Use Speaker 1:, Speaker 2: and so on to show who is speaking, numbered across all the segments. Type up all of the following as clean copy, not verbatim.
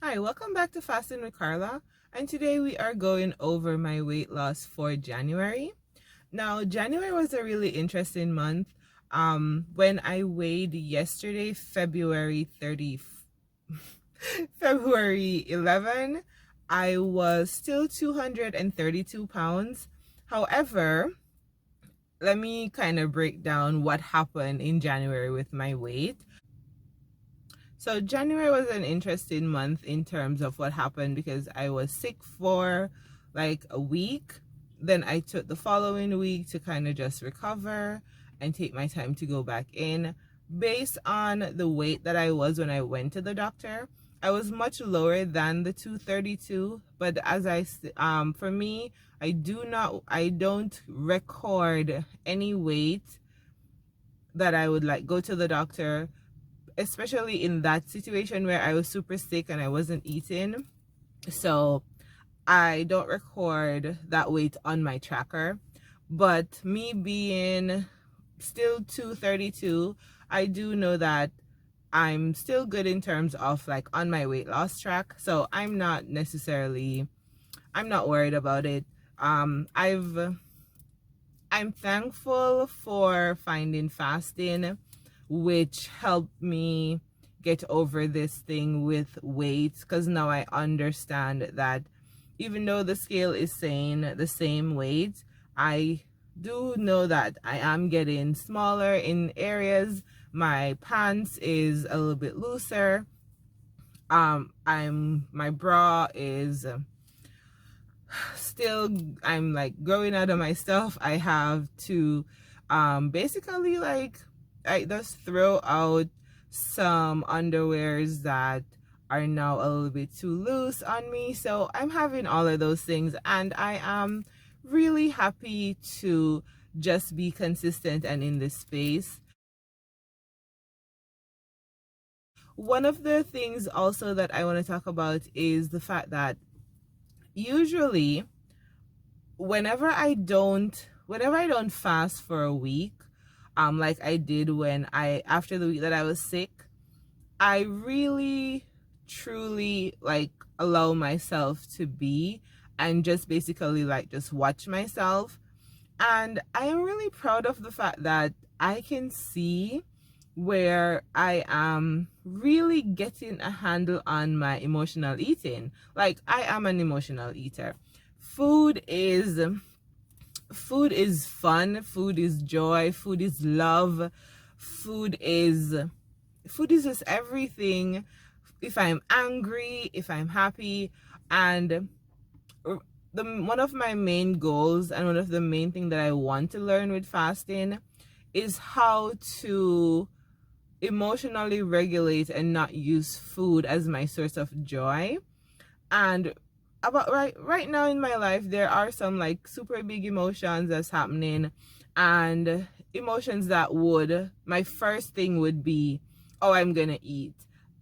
Speaker 1: Hi, welcome back to Fasting with Carla. And today we are going over my weight loss for January. Now, January was a really interesting month. When I weighed yesterday, February 11, I was still 232 pounds. However, let me kind of break down what happened in January with my weight. So January was an interesting month in terms of what happened because I was sick for like a week. Then I took the following week to kind of just recover and take my time to go back in. Based on the weight that I was when I went to the doctor, I was much lower than the 232, but for me, I don't record any weight that I would like go to the doctor, especially in that situation where I was super sick and I wasn't eating. So I don't record that weight on my tracker. But me being still 232, I do know that I'm still good in terms of like on my weight loss track. So I'm not worried about it. I'm thankful for finding fasting, which helped me get over this thing with weight, because now I understand that even though the scale is saying the same weight, I do know that I am getting smaller in areas. My pants is a little bit looser. My bra is still, I'm like growing out of my stuff. I have to basically like I just throw out some underwears that are now a little bit too loose on me. So I'm having all of those things, and I am really happy to just be consistent and in this space. One of the things also that I want to talk about is the fact that usually whenever I don't fast for a week, like I did when I after the week that I was sick, I really truly like allow myself to be and just basically like just watch myself. And I am really proud of the fact that I can see where I am really getting a handle on my emotional eating. Like, I am an emotional eater. Food is food is fun, food is joy, food is love, food is food is just everything. If I'm angry, if I'm happy. And one of my main goals and one of the main things that I want to learn with fasting is how to emotionally regulate and not use food as my source of joy. And about right now in my life, there are some like super big emotions that's happening, and emotions that would my first thing would be, oh, I'm gonna eat.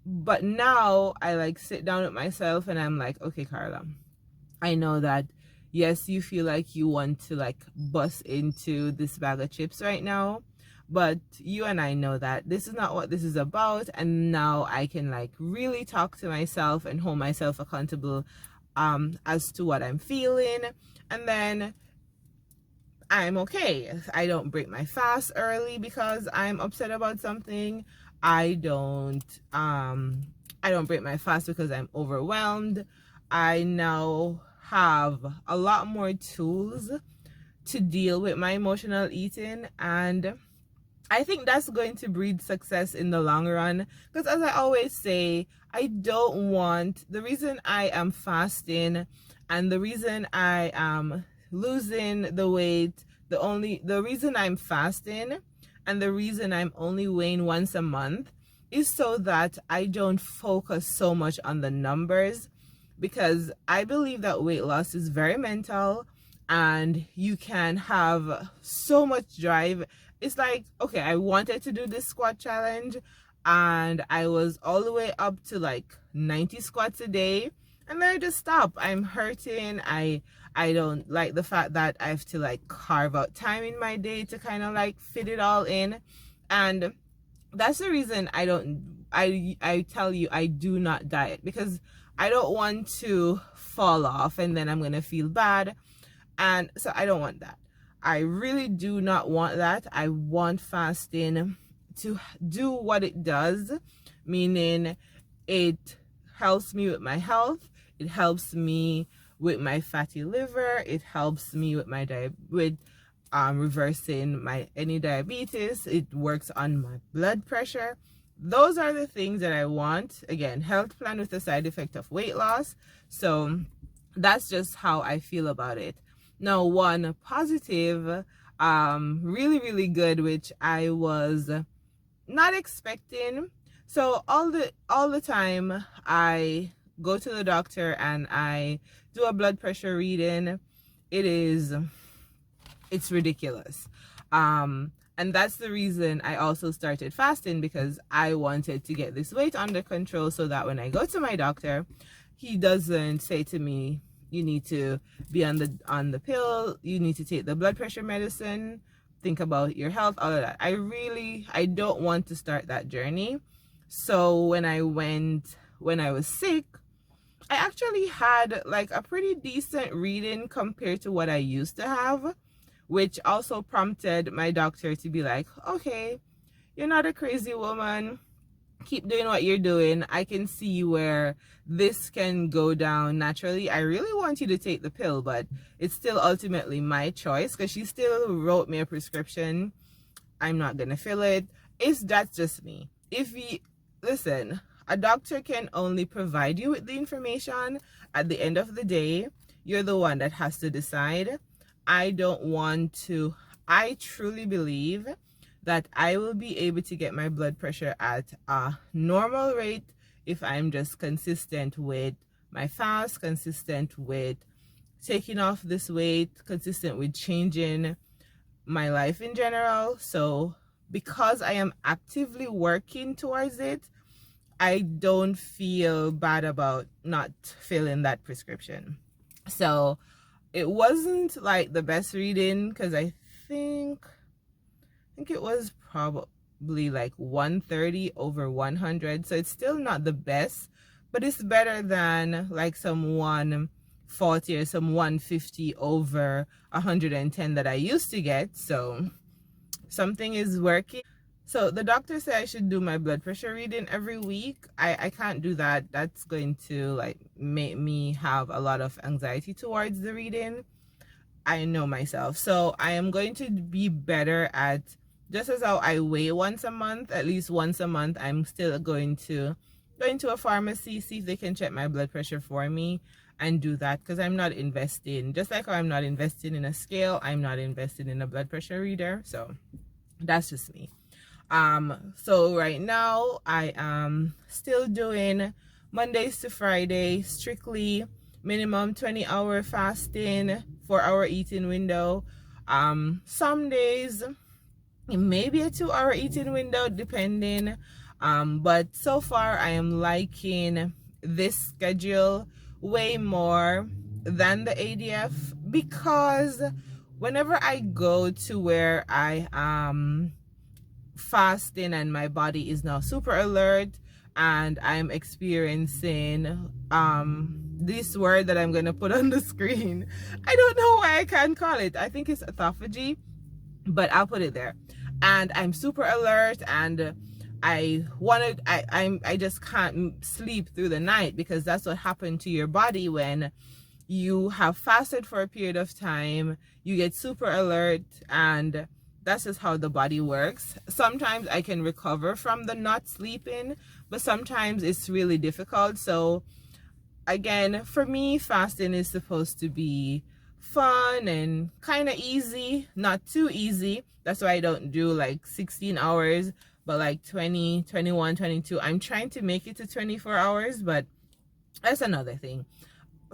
Speaker 1: But now I like sit down with myself and I'm like, okay, Carla, I know that yes, you feel like you want to like bust into this bag of chips right now, but you and I know that this is not what this is about. And now I can like really talk to myself and hold myself accountable as to what I'm feeling. And then I'm okay. I don't break my fast early because I'm upset about something. I don't um I don't break my fast because I'm overwhelmed. I now have a lot more tools to deal with my emotional eating, and I think that's going to breed success in the long run. Because as I always say, I don't want the reason I am fasting and the reason I am losing the weight, the reason I'm fasting and the reason I'm only weighing once a month is so that I don't focus so much on the numbers, because I believe that weight loss is very mental and you can have so much drive. It's like, okay, I wanted to do this squat challenge and I was all the way up to like 90 squats a day, and then I just stop. I'm hurting. I don't like the fact that I have to like carve out time in my day to kind of like fit it all in. And that's the reason I tell you I do not diet, because I don't want to fall off and then I'm going to feel bad. And so I don't want that. I really do not want that. I want fasting to do what it does, meaning it helps me with my health. It helps me with my fatty liver. It helps me with my reversing any diabetes. It works on my blood pressure. Those are the things that I want. Again, health plan with the side effect of weight loss. So that's just how I feel about it. Now, one positive, really, really good, which I was not expecting. So all the time I go to the doctor and I do a blood pressure reading. It's ridiculous. And that's the reason I also started fasting, because I wanted to get this weight under control so that when I go to my doctor, he doesn't say to me, you need to be on the pill, you need to take the blood pressure medicine, think about your health, all of that. I don't want to start that journey. So when I was sick, I actually had like a pretty decent reading compared to what I used to have, which also prompted my doctor to be like, okay, you're not a crazy woman. Keep doing what you're doing. I can see where this can go down naturally. I really want you to take the pill, but it's still ultimately my choice, because she still wrote me a prescription. I'm not gonna fill it. That's just me. Listen, a doctor can only provide you with the information. At the end of the day, you're the one that has to decide. I truly believe that I will be able to get my blood pressure at a normal rate if I'm just consistent with my fast, consistent with taking off this weight, consistent with changing my life in general. So because I am actively working towards it, I don't feel bad about not filling that prescription. So it wasn't like the best reading, because I think it was probably like 130 over 100. So it's still not the best, but it's better than like some 140 or some 150 over 110 that I used to get. So something is working. So the doctor said I should do my blood pressure reading every week. I can't do that. That's going to like make me have a lot of anxiety towards the reading. I know myself. So I am going to be better at, just as how I weigh once a month, at least once a month, I'm still going to go into a pharmacy, see if they can check my blood pressure for me and do that, because I'm not investing. Just like how I'm not investing in a scale, I'm not investing in a blood pressure reader. So that's just me. So right now I am still doing Mondays to Friday, strictly minimum 20-hour fasting, 4-hour eating window. Some days it may be a 2-hour eating window depending, but so far I am liking this schedule way more than the ADF, because whenever I go to where I am fasting and my body is now super alert and I'm experiencing this word that I'm gonna put on the screen, I don't know why I can't call it, I think it's autophagy, but I'll put it there, and I'm super alert and I just can't sleep through the night, because that's what happened to your body when you have fasted for a period of time. You get super alert, and that's just how the body works. Sometimes I can recover from the not sleeping, but sometimes it's really difficult. So again, for me, fasting is supposed to be fun and kind of easy, not too easy. That's why I don't do like 16 hours, but like 20, 21, 22. I'm trying to make it to 24 hours, but that's another thing.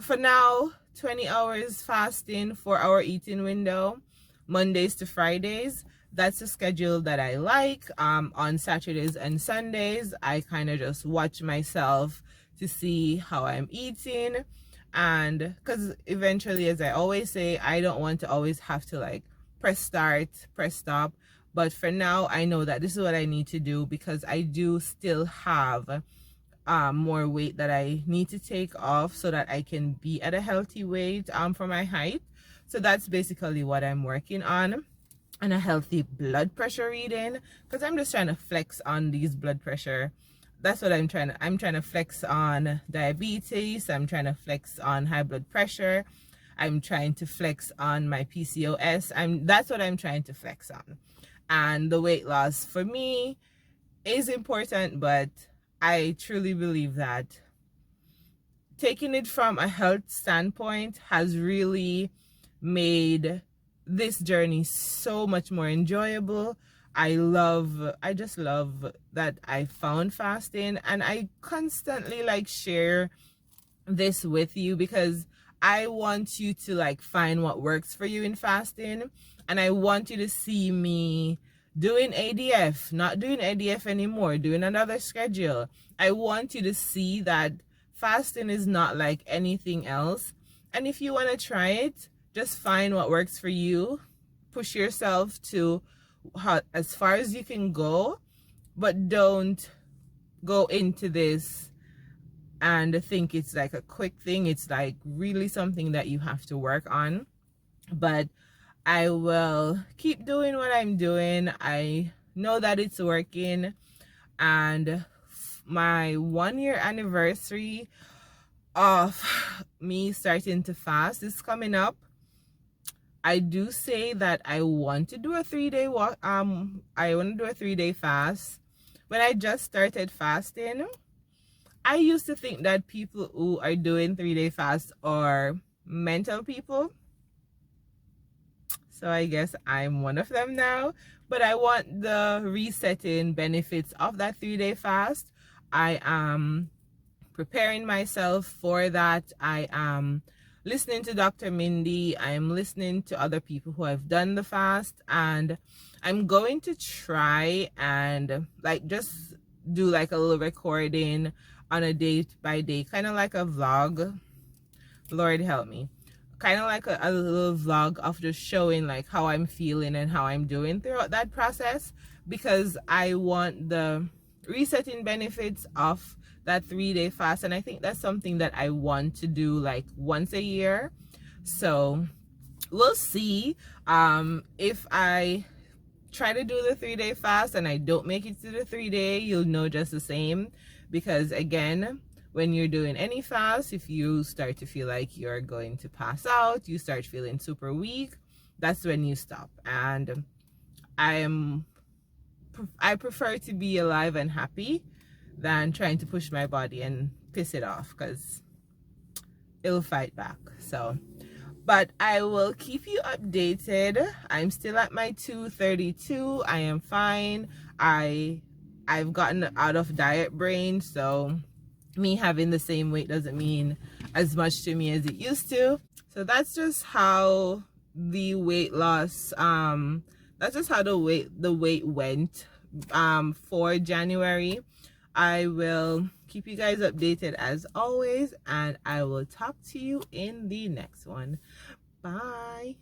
Speaker 1: For now, 20 hours fasting, 4-hour eating window, Mondays to Fridays. That's a schedule that I like. On Saturdays and Sundays, I kind of just watch myself to see how I'm eating. And because eventually, as I always say, I don't want to always have to like press start, press stop. But for now, I know that this is what I need to do, because I do still have more weight that I need to take off so that I can be at a healthy weight for my height. So that's basically what I'm working on. And a healthy blood pressure reading, because I'm just trying to flex on these blood pressure. That's what I'm trying to flex on diabetes. I'm trying to flex on high blood pressure. I'm trying to flex on my PCOS. That's what I'm trying to flex on. And the weight loss for me is important, but I truly believe that taking it from a health standpoint has really made this journey so much more enjoyable. I just love that I found fasting, and I constantly like share this with you because I want you to like find what works for you in fasting, and I want you to see me doing ADF, not doing ADF anymore, doing another schedule. I want you to see that fasting is not like anything else. And if you want to try it, just find what works for you. Push yourself to as far as you can go, but don't go into this and think it's like a quick thing. It's like really something that you have to work on. But I will keep doing what I'm doing. I know that it's working, and my 1-year anniversary of me starting to fast is coming up. I do say that I want to do a 3-day walk. I want to do a 3-day fast. When I just started fasting, I used to think that people who are doing 3-day fasts are mental people. So I guess I'm one of them now. But I want the resetting benefits of that 3-day fast. I am preparing myself for that. I am listening to Dr. Mindy. I'm listening to other people who have done the fast, and I'm going to try and like just do like a little recording on a day by day, kind of like a vlog. Lord help me. Kind of like a little vlog of just showing like how I'm feeling and how I'm doing throughout that process, because I want the resetting benefits of that 3-day fast, and I think that's something that I want to do like once a year. So we'll see. If I try to do the 3-day fast and I don't make it to the 3-day, you'll know just the same, because again, when you're doing any fast, if you start to feel like you're going to pass out, you start feeling super weak, that's when you stop. And I prefer to be alive and happy than trying to push my body and piss it off, because it'll fight back. So, but I will keep you updated. I'm still at my 232. I am fine. I've gotten out of diet brain, so me having the same weight doesn't mean as much to me as it used to. So that's just how the weight loss, that's just how the weight went for January. I will keep you guys updated as always, and I will talk to you in the next one. Bye.